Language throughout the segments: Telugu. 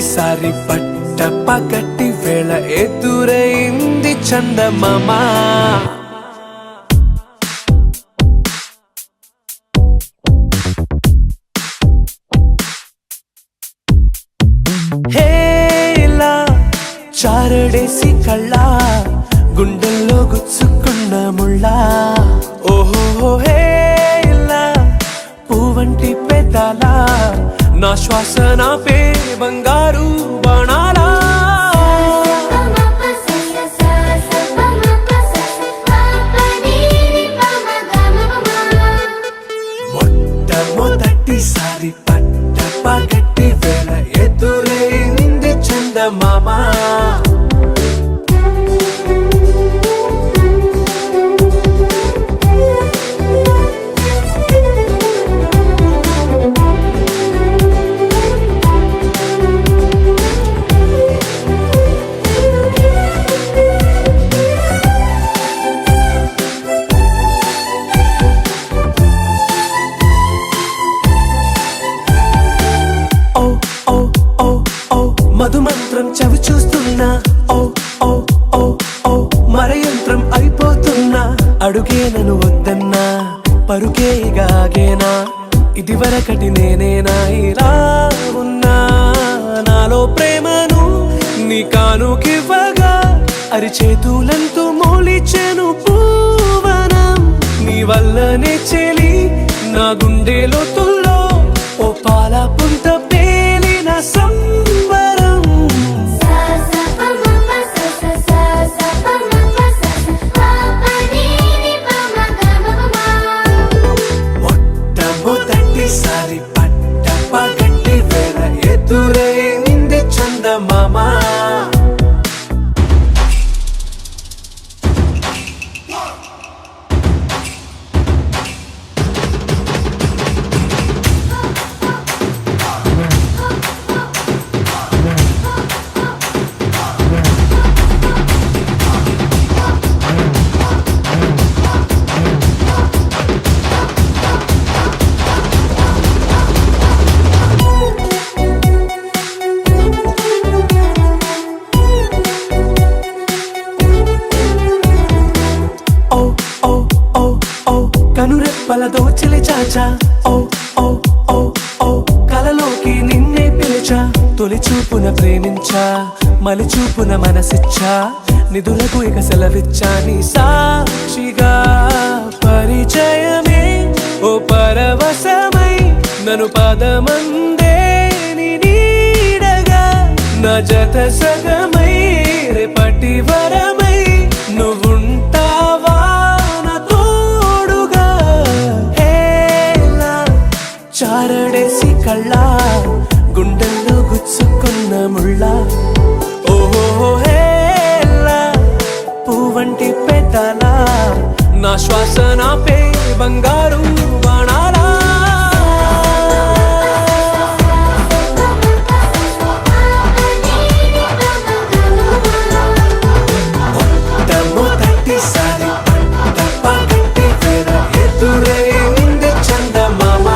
మొదటిసారి పట్ట పగటి వేళ ఎదురైంది చందమామ. హేలా చారడేసి కళ్ళ గుండెల్లో గుచ్చుకున్న ముళ్ళ. ఓహో హేలా పువ్వంటి పెదాల నా శ్వాస నాపే బంగారు బాణాలా. మొట్టమొదటిసారి పట్ట పగటి వేళ ఎదురైంది చందమామ. మధుమంత్రం చవి చూస్తున్నా, ఓ ఓ ఓ ఓ మరయంత్రం అయిపోతున్నా. అడుగే నన్ను వద్దన్నా, పరుగే గాగేనా, ఇది వరకటి నేనేనా ఇలా ఉన్నా. నాలో ప్రేమను నీ కానుకివ్వగా అరిచేతులంతో మోలిచెను పూవనం. నీ వల్లనే చెలి నా గుండె లోతుల్లో ఓ పాల పుంత పేలిన సంబరం. మొట్టమొదటిసారి పట్ట పగటి వేళ ఎదురైంది చందమామ. కనురెప్పల దోచిలి చాచా, ఓ ఓ ఓ ఓ కలలోకి నిన్నే పిలిచా. తొలి చూపున ప్రేమించా, మలి చూపున మనసిచ్చా. నిధులకు ఇక సెలవిచ్చా నీ సాక్షిగా. పరిచయమే ఓ పరవశమై నన్ను పదమందే నీ నీడగా. నా జత సగమై రేపటి వరమై నువ్వుంటావా నా తోడుగా. హేలా చారడేసి కళ్ళ గుండెల్లో గుచ్చుకున్న ముళ్ళ. ఓహో హేలా పువ్వంటి పెదాల నా శ్వాస నాపే బంగారు బాణాలా. మొట్టమొదటిసారి పట్ట పగటి వేళ ఎదురైంది చందమామ.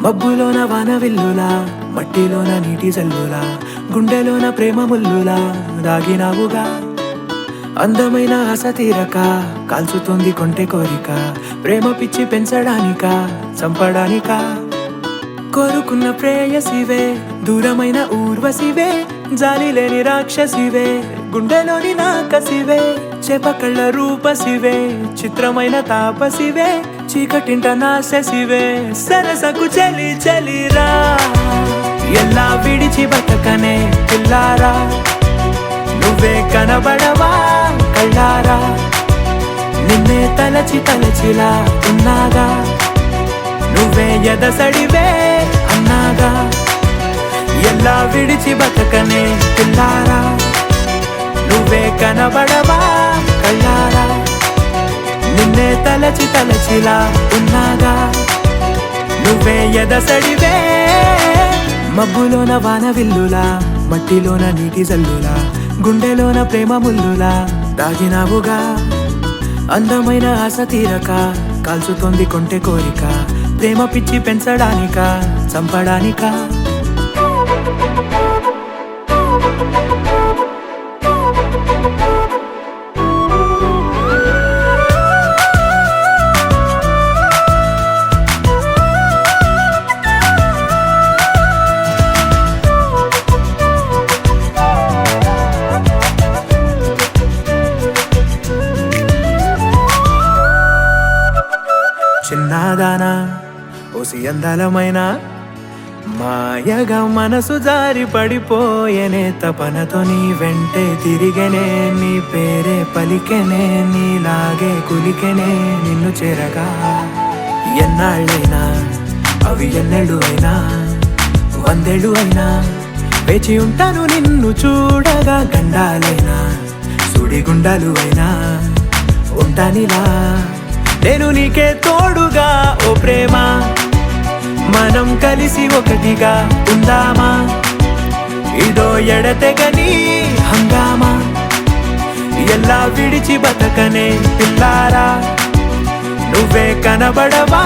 మబ్బులోన వాన విల్లులా, మట్టిలోన నీటి జల్లులా, గుండెలోన ప్రేమ ముల్లులా దాగినావుగా. అందమైన ఆశ తీరక కాల్చుతోంది కొంటె కోరిక. ప్రేమ పిచ్చి పెంచడానికా చంపడానికా. కోరుకున్న ప్రేయసివే, దూరమైన ఊర్వశివే, జాలి లేని రాక్షసివే, గుండెలోని నాకసివే. చేపకళ్ళ రూపసివే, చిత్రమైన తాపసివే, చీకటింట నాశసివే. సరసకు చలి చలిరా, ఎలా విడిచి బతకనే పిల్లారా. నువ్వే కనబడవా కళ్ళారా, నిన్నే తలచి తలచిలా ఉన్నాగా. నువ్వే ఎదసడివే అన్నాగా. ఎలా విడిచి బతకనే పిల్లారా, నువ్వే కనబడవా కళ్ళారా, నిన్నే తలచి తలచిలా ఉన్నాగా. నువ్వే ఎదసడివే. మబ్బులోన వాన విల్లులా, మట్టిలోన నీటి జల్లులా, గుండెలోన ప్రేమ ముల్లులా దాగినావుగా. అందమైన ఆశ తీరక కాల్చుతోంది కొంటె కోరిక, ప్రేమ పిచ్చి పెంచడానిక చంపడానిక. చిన్నదానా ఓసి అందలమైన మాయగా మనసు జారి పడిపోయేనే, తపనతో నీ వెంటే తిరిగేనే, నీ పేరే పలికెనే, నీలాగే కులికెనే నిన్ను చేరగా. ఎన్నాళ్ళైనా అవి ఎన్నెళ్ళు అయినా, 100 ఏళ్ళు అయినా వేచి ఉంటాను నిన్ను చూడగా. గండాలైనా సుడిగుండాలు అయినా ఉంటానిలా నేను నీకే తోడుగా. ఓ ప్రేమ మనం కలిసి ఒకటిగా ఉందామా, ఇదో ఎడతెగని హంగామా. ఎలా విడిచి బతకనే పిల్లారా, నువ్వే కనబడవా.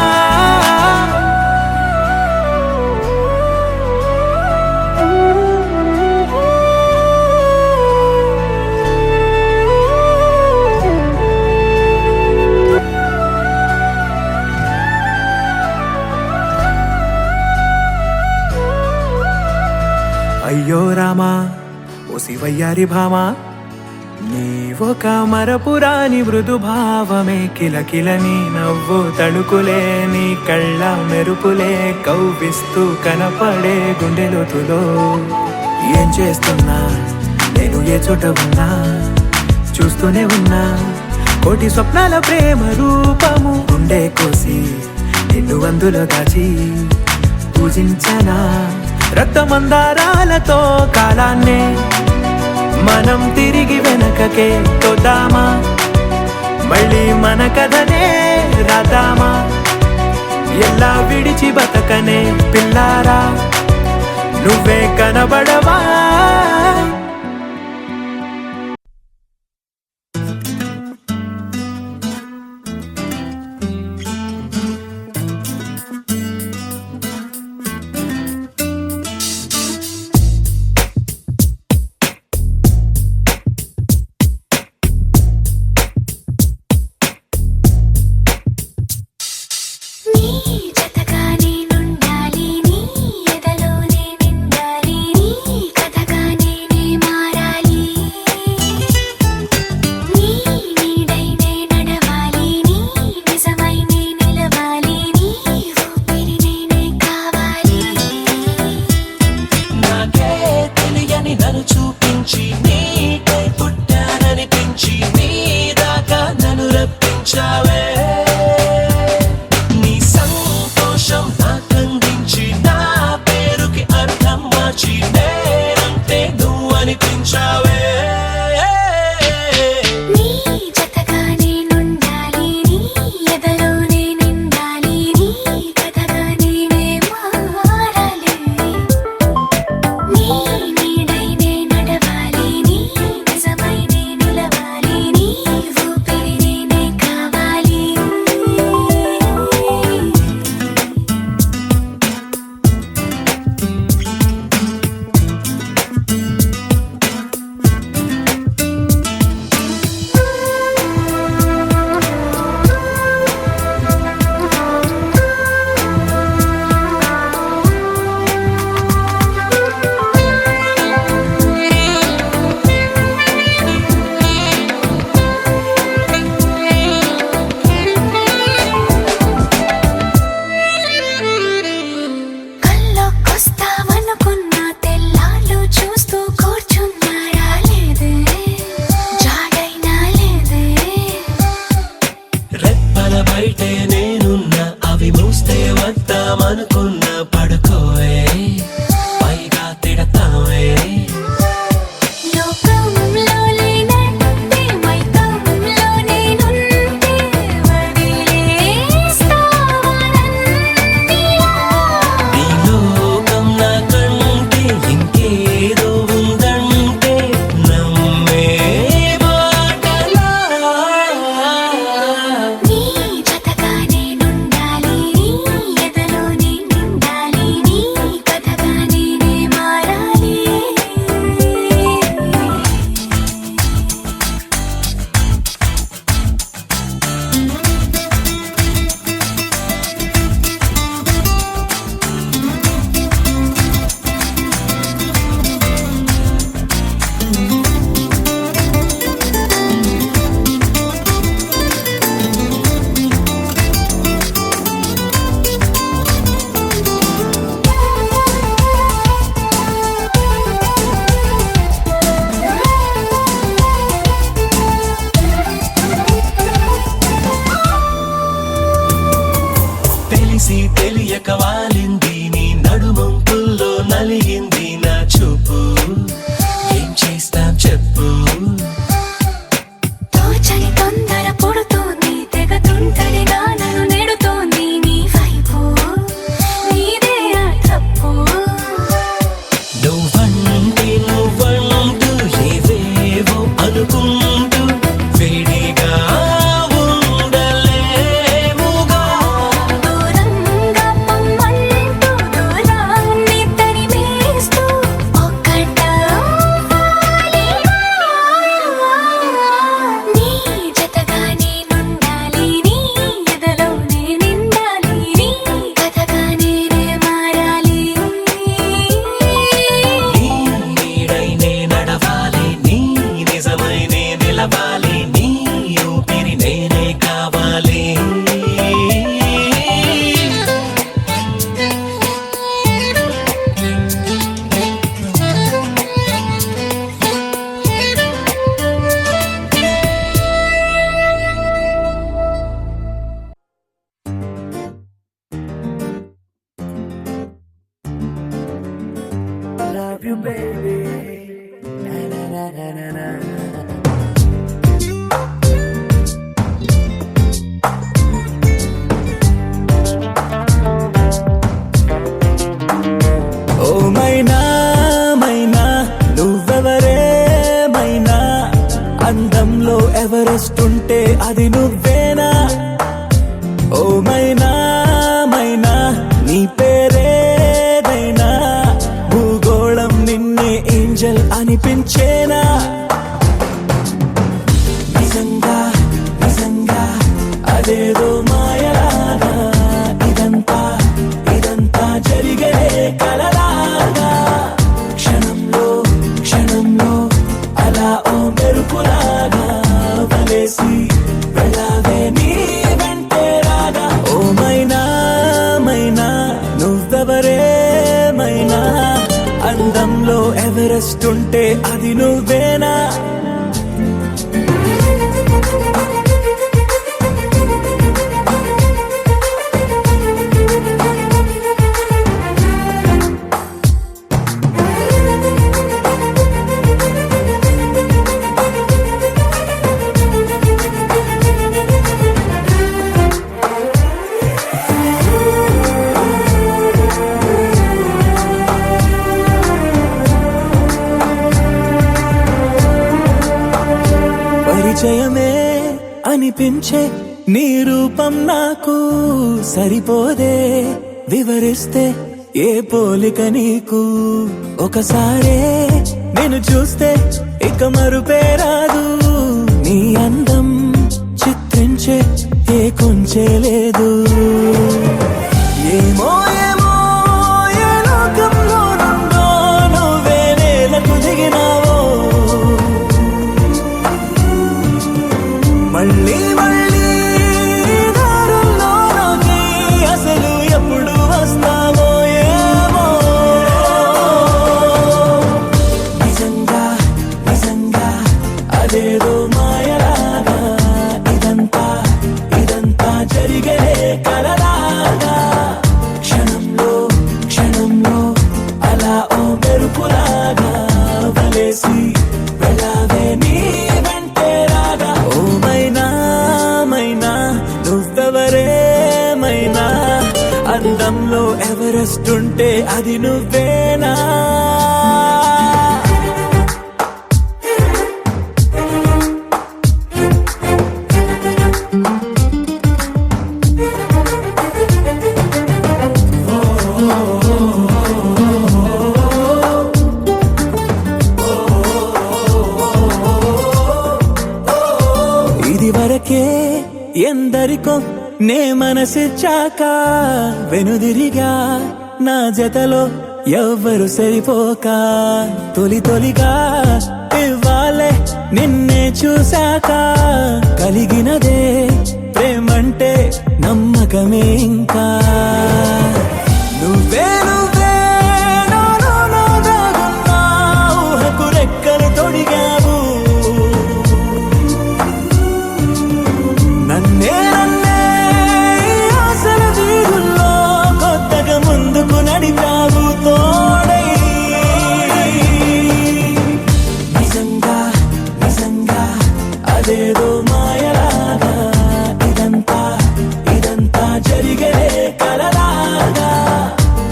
అయ్యో రామా ఓ శివయ్యారి భామా, నీ ఒక మరపురాని మృదు భావమే, కిలకిలని నవ్వు తడుకులే, నీ కళ్ళ మెరుపులే కవ్విస్తూ కనపడే గుండెలోతులో. ఏం చేస్తున్నా నేను ఏ చోట ఉన్నా, చూస్తూనే ఉన్నా కోటి స్వప్నాల ప్రేమ రూపము. గుండె కోసి నిన్ను అందులో దాచి పూజించనా, రక్తమందారాలతో కాలాన్నే మనం తిరిగి వెనకకే తోద్దామా. మళ్ళీ మన కథనే రాద్దామా, ఎలా విడిచి బతకనే పిల్లారా, నువ్వే కనబడవా. జతగా నేనుండాలి, నీ ఎదలోనే నిండాలి, నీ కథ ఎవరెస్ట్ ఉంటే అది నువ్వేనా? ఓ మైనా మైనా నీ పేరేదైనా భూగోళం నిన్నే ఏంజల్ అనిపించేనా? నిజంగా నిజంగా అదేదో మాయలాగా ఇదంతా ఇదంతా జరిగే కలలాగా క్షణంలో క్షణంలో అలా ఓ మెరుపులాగా వలేసి వెళ్ళావే నీ వెంటే రాగా. ఓ మైనా మైనా నువ్వెవరే మైనా అందంలో ఎవరెస్ట్ ఉంటే అది నువ్వేనా? పరిచయమే అనిపించే నీ రూపం నాకు సరిపోదే, వివరిస్తే ఏ పోలిక నీకు? ఒకసారే నేను చూస్తే ఇక మరుపే రాదు, నీ అందం చిత్రించే ఏ కొంచె లేదు. ఏమో ఏమో ఏ లోకంలో నుండో నువ్వే నేలకు దిగినావో, మళ్ళీ మళ్ళీ దారుల్లోకి అసలు ఎప్పుడు వస్తావో ఏమో. నిజంగా నిజంగా అదేదో మాయలాగా ఇదంతా ఇదంతా జరిగే కలలాగా క్షణంలో క్షణంలో అలా ఓ మెరుపులాగా వలేసి వెళ్ళావే నీ వెంటే రాగా. ఓ మైనా మైనా నువ్వెవరే మైనా అందంలో ఎవరెస్ట్ ఉంటే అది నువ్వేనా? ఇది వరకే ఎందరికో నే మనసిచ్చాక వెనుదిరిగా నా జతలో ఎవ్వరు సరిపోక, తొలి తొలిగా ఇవ్వాలే నిన్నే చూశాక కలిగినదే ప్రేమంటే నమ్మకమే ఇంకా. నువ్వే నువ్వే నాలో నా దాగున్నా ఊహకు రెక్కలు తొడిగావు, నన్నే నన్నే ఆశల వీధుల్లో కొత్తగా ముందుకు నడిపావు తోడై. నిజంగా నిజంగా అదేదో మాయలాగా ఇదంతా ఇదంతా జరిగే కలలాగా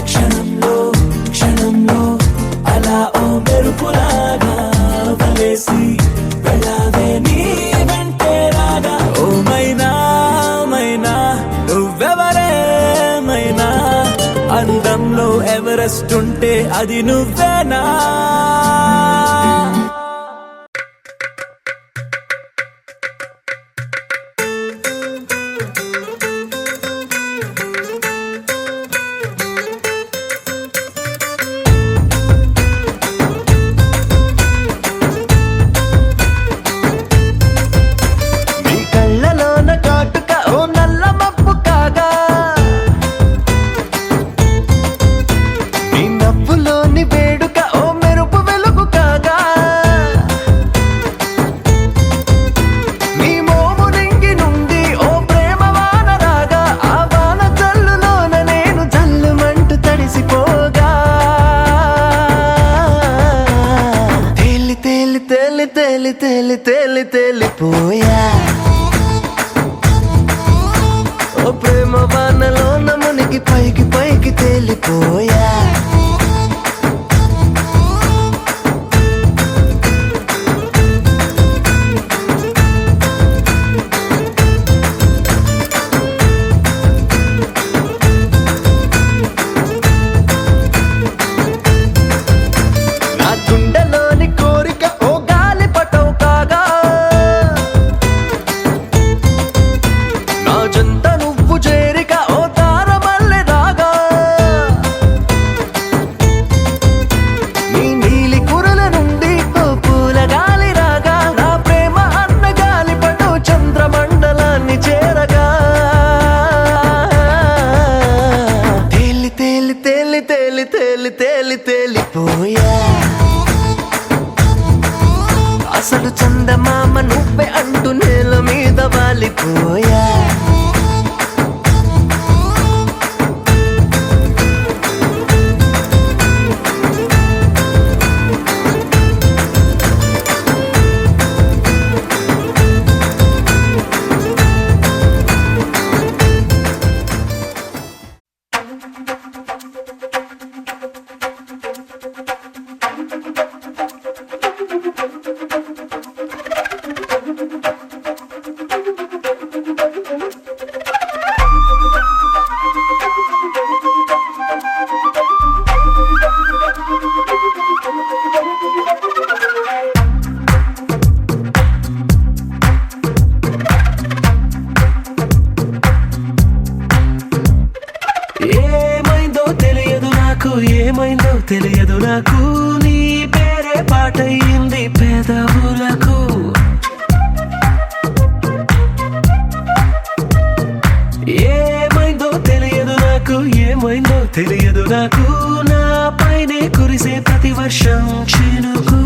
క్షణంలో క్షణంలో అలా ఓ మెరుపులాగా వలేసి వెళ్ళావే నీ వెంటే రాగా. ఓ మైనా మైనా నువ్వెవరే మైనా అందంలో ఎవరెస్ట్ ఉంటే అది నువ్వేనా? నీ కళ్ళలోన కాటుక ఓ నల్ల మబ్బు కాగా, నీ నవ్వులోని వేడుక ఓ మెరుపు వెలుగు కాగా, నీ మోము నింగి నుండి ఓ ప్రేమ వాన రాగా, ఆ వాన జల్లులోన నేను జల్లుమంటూ తడిసిపోగా, తేలి తేలి తేలి తేలి తేలి తేలి తేలిపోయా. ఓ ప్రేమ వానలోన మునిగి పైకి పైకి తేలిపోయా. అసలు చందమామ నువ్వే అంటూ నేల మీద వాలిపోయా. ఏమైందో తెలియదు నాకు, నీ పేరే పాటయింది పెదవులకు. ఏమైందో తెలియదు నాకు, ఏమైందో తెలియదు నాకు, నా పైనే కురిసే ప్రతి వర్షం చినుకు.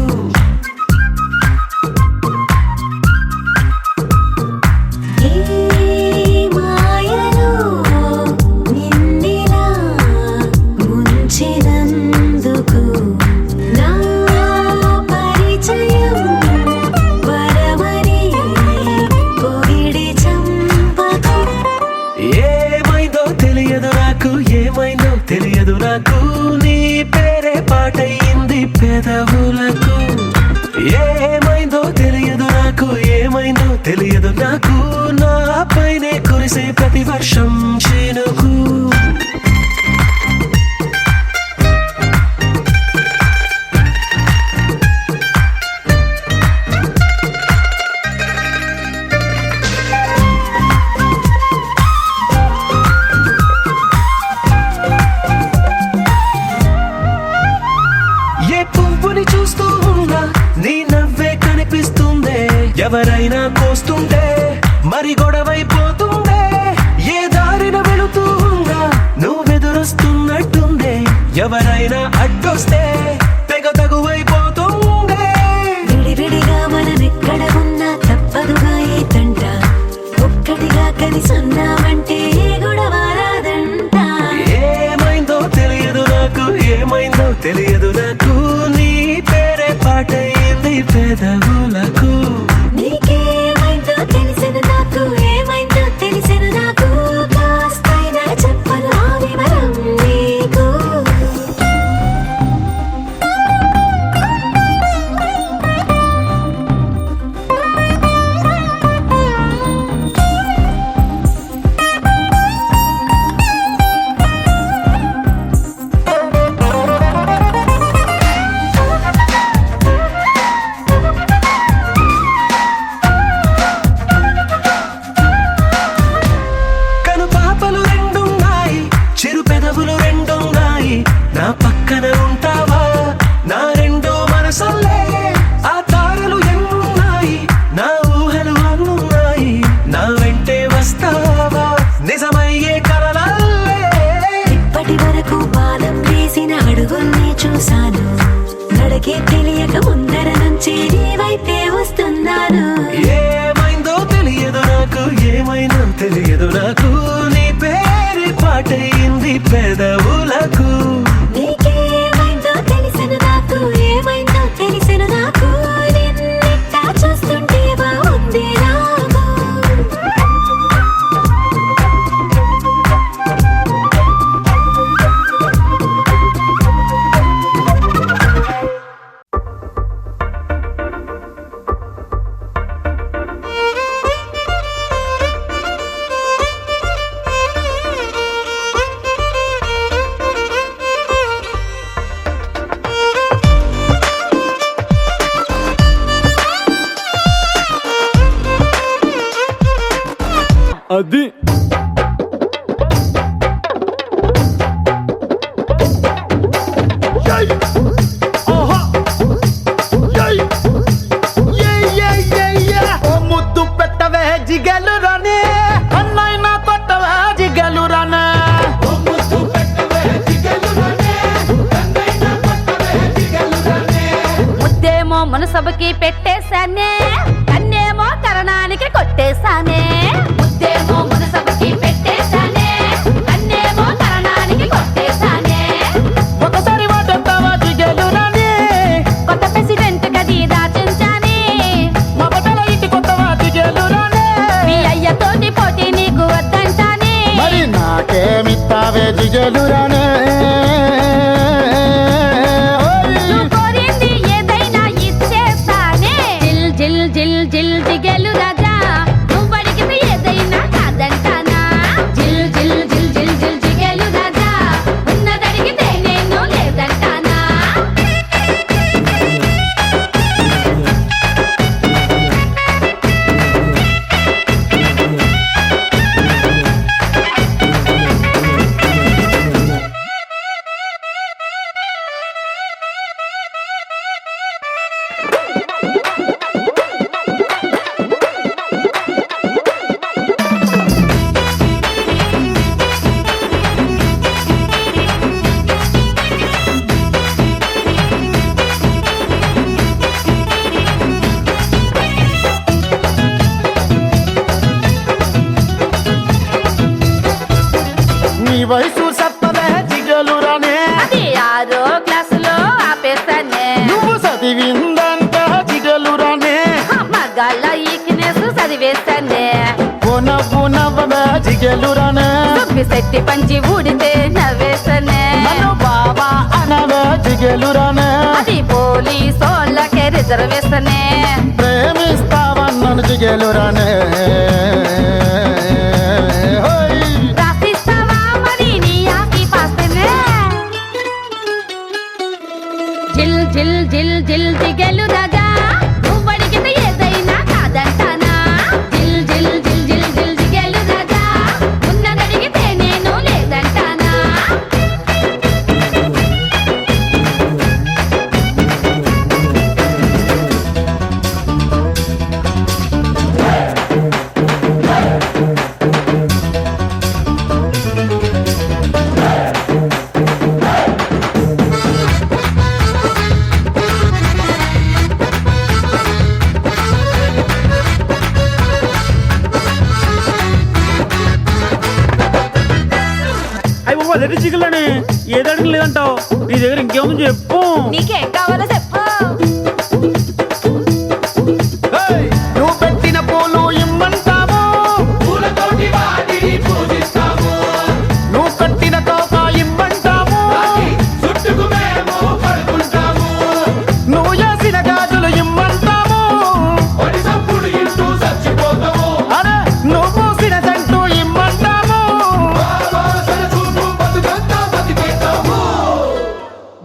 ఏమైందో తెలియదు నాకు, నీ పేరే పాటయింది పెదవులకు. ఏమైందో తెలియదు నాకు, ఏమైందో తెలియదు నాకు, నా పైనే కురిసే ప్రతి వర్షం చినుకు. చూస్తూ ఉన్నా నీ నవ్వే కనిపిస్తుందే, ఎవరైనా కోస్తుంటే మరి గొడవైపోతుందే. ఏ దారిన వెళుతూ ఉన్నా నువ్వెదురొస్తున్నట్టుందే, ఎవరైనా అడ్డొస్తే తెగ తగువైపోతుందే. విడివిడిగా మనమెక్కడ ఉన్నా తప్పదుగా ఈ తంట, ఒక్కటిగా కలిసి ఉన్నామంటే గొడవ రాదంట. ఏమైందో తెలియదు నాకు, ఏమైందో తెలియదు నాకు, నీ పేరే పాటయింది పెదవులకు. నీకేమైందో తెలిసిన నాకు, ఏమైందో తెలిసిన నాకు, కాస్తైనా చెప్పను ఆ వివరం నీకు. నా పక్కన ఉంటావా నా రెండో మనసల్లే, ఆ తారలు ఎన్నున్నాయి నా ఊహలు అన్నున్నాయి, నా వెంటే వస్తావా నిజమయ్యే కలలల్లే. ఇప్పటి వరకు పాదం వేసిన అడుగుల్ని చూశాను, నడకే తెలియక ముందర నుంచి నీ వైపే వస్తున్నాను. ఏమైందో తెలియదు నాకు, ఏమైందో తెలియదు నాకు, నీ పేరు పాటయింది పెదవులకు. నీకేమైందో తెలిసిన నాకు, ఏమైందో తెలిసిన నాకు, నిన్నెట్టా చూస్తుంటే బాగుంది నాకు. అది ముద్దు పెట్టవే జిగలు రానే, అన్నైనా కొట్టవే జిగలు రానే. ముద్దేమో మనసభకి పెట్టే పెట్టేశానే కన్నేమో కరణానికి కొట్టేశానే ముద్దేమో మునసబుకి పెట్టేశానే కన్నేమో కరణానికి కొట్టేశానే ఒకసారి వాటెత్తావా జిగేలు రాణి కొత్త ప్రెసిడెంట్ గది దాచించానే మా బట్టల ఇంటి కొత్తవా జిగేలు రాణి మీ అయ్యతోటి పోటీ నీకు వద్దంటానే మరి నాకేమిస్తావే జిగేలు రాణి నువ్వు కోరింది ఏదైనా ఇచ్చేస్తానే జిల్ జిల్ జిల్ జిల్ జిగేలు రాజా నువ్వు అడిగింది ఏదైనా కాదంటానా జిల్ జిల్ జిల్ జిల్ జిల్ జిగేలు రాజా ఉన్నదడిగితే నేను లేదంటానా నీ వయసు సత్తదే జిగేలు రాణి అది 6వ క్లాసులో ఆపేస్తానే నువ్వు చదివిందంట జిగేలు రాణి మగాళ్ళ ఈకినేసు చదివేస్తానే ఓ నవ్వు నవ్వదా జిగేలు రాణి దుబ్బి శెట్టి పంచి ఊడితే నవ్వేస్తానే నన్ను బాబా అనవే జిగేలు రాణి అది పోలీసోళ్ళకే రిజర్వేస్తానే ప్రేమిస్తావన్నను జిగేలు రాణి రాసిస్తావా మరి నీ ఆకి పాస్తేనే జిల్ జిల్ జిల్ జిల్ జిగేలు రాజా నువ్వు అడిగితే ఏదైనా కాదంటానా జిల్ జిల్ జిల్ జిల్ జిల్ జిగేలు రాజా ఉన్నదడిగితే నేను లేదంటానా అయ్యి బాబా అదే చికెన్లని ఏది అడిగిన లేదంటావు నీ దగ్గర ఇంకేముంది చెప్పు నీకేం కావాలో చెప్పు నువ్వు పెట్టిన పూలు ఇమ్మంటావు నువ్వు కట్టిన తోక ఇమ్మంటావు నువ్వు చేసిన గాజులు ఇమ్మంటావు అరే నువ్వు పూసిన సెంటు ఇమ్మంటావు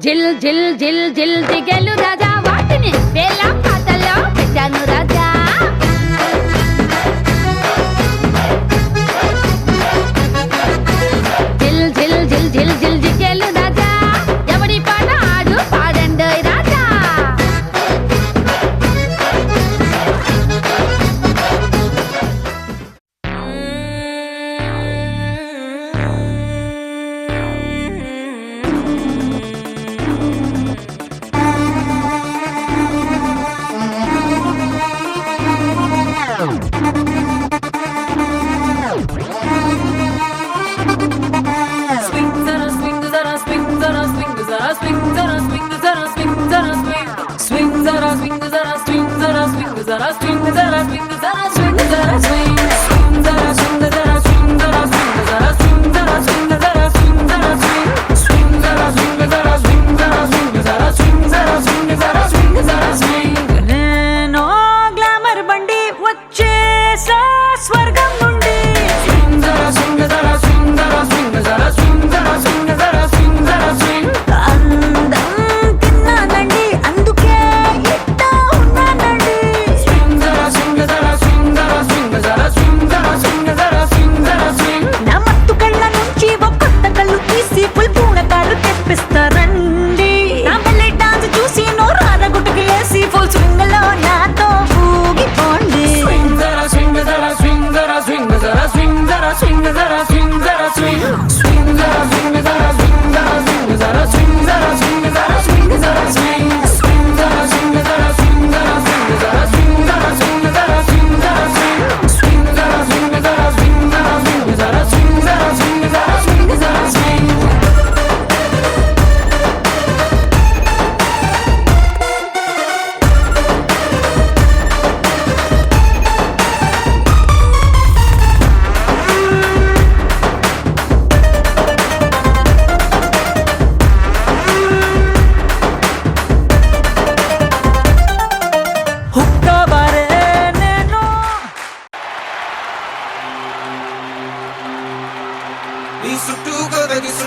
జిల్ జిల్ జిల్ జిల్ జిగేలు రాజా వాటిని వేళ పాటల్లో పెట్టాను రాజా జిల్ జిల్ జిల్ జిల్ జిల్ జిగేలు రాజా ఎవడి పాట ఆడు పాడండోయ్ రాజా నేను గ్లామర్ బండి వచ్చేసా స్వర్గం నుండి అందం తిన్నానండి అందుకే ఇట్టా ఉన్నానండి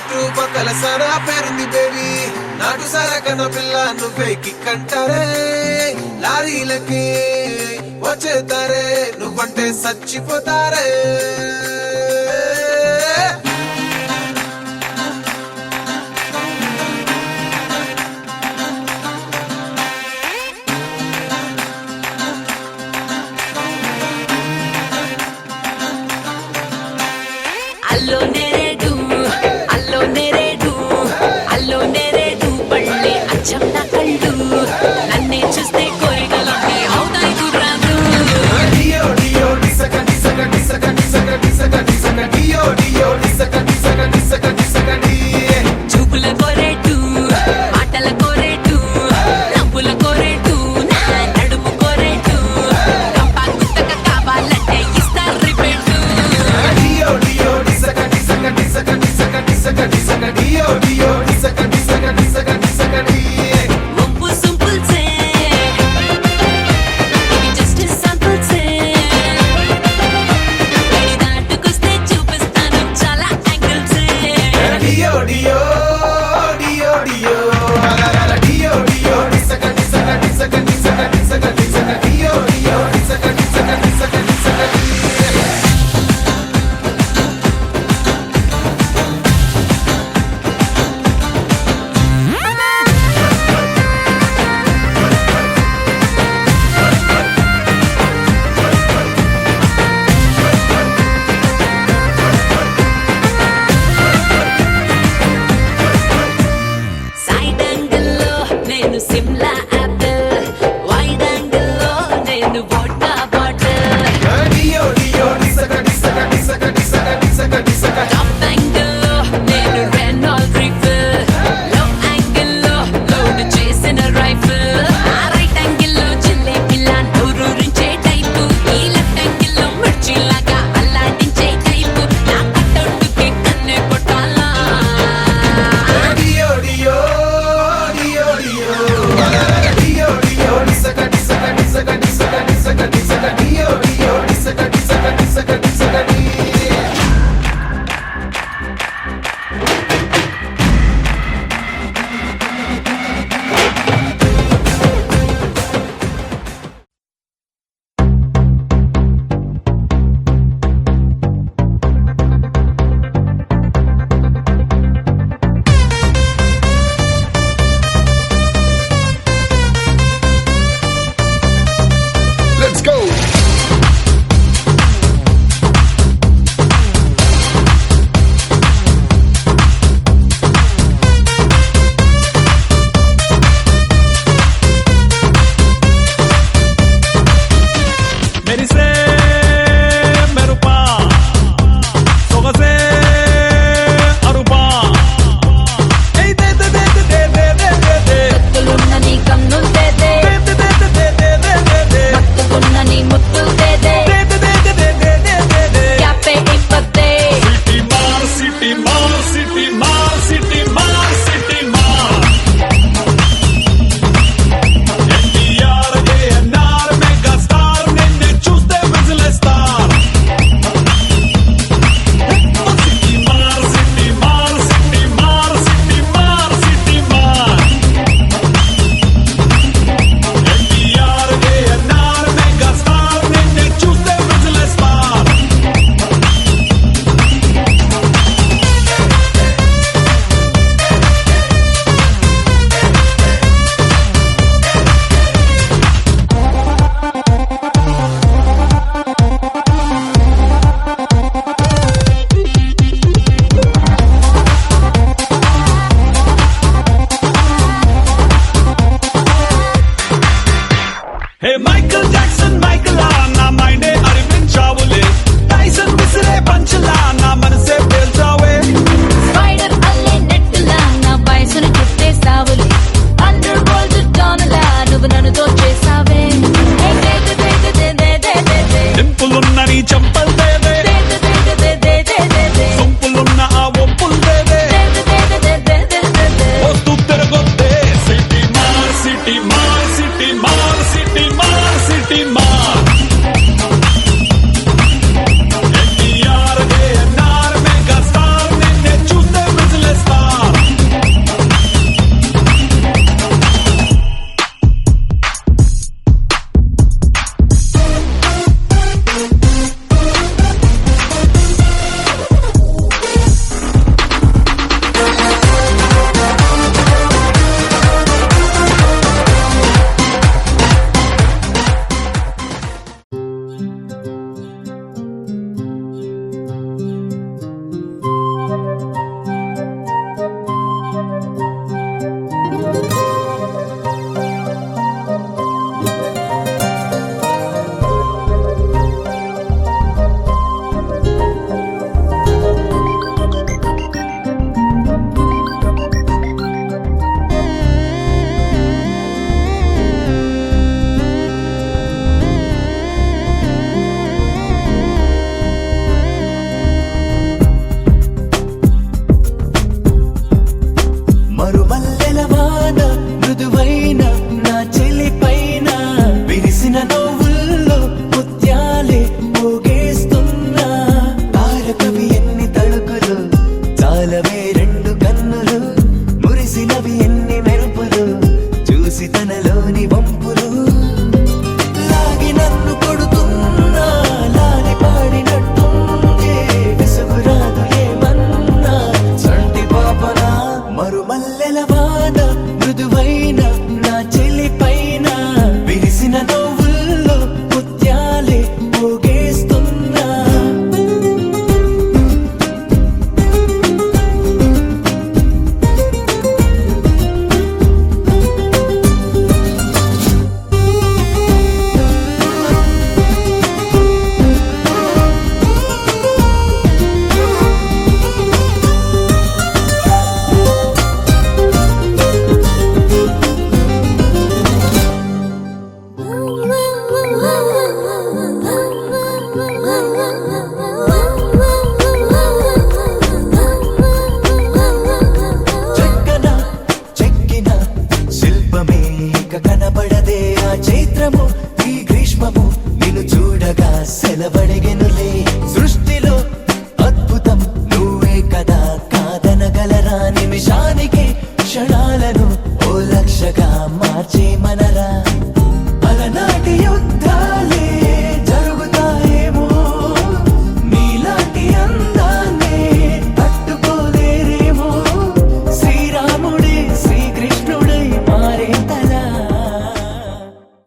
చుట్టూ పక్కల సారా పేరుంది బేబీ నాటు సారా కన్న పిల్ల నువ్వే కిక్కంటారే లారీలకి వచ్చేతారే నువ్వంటే చచ్చిపోతారే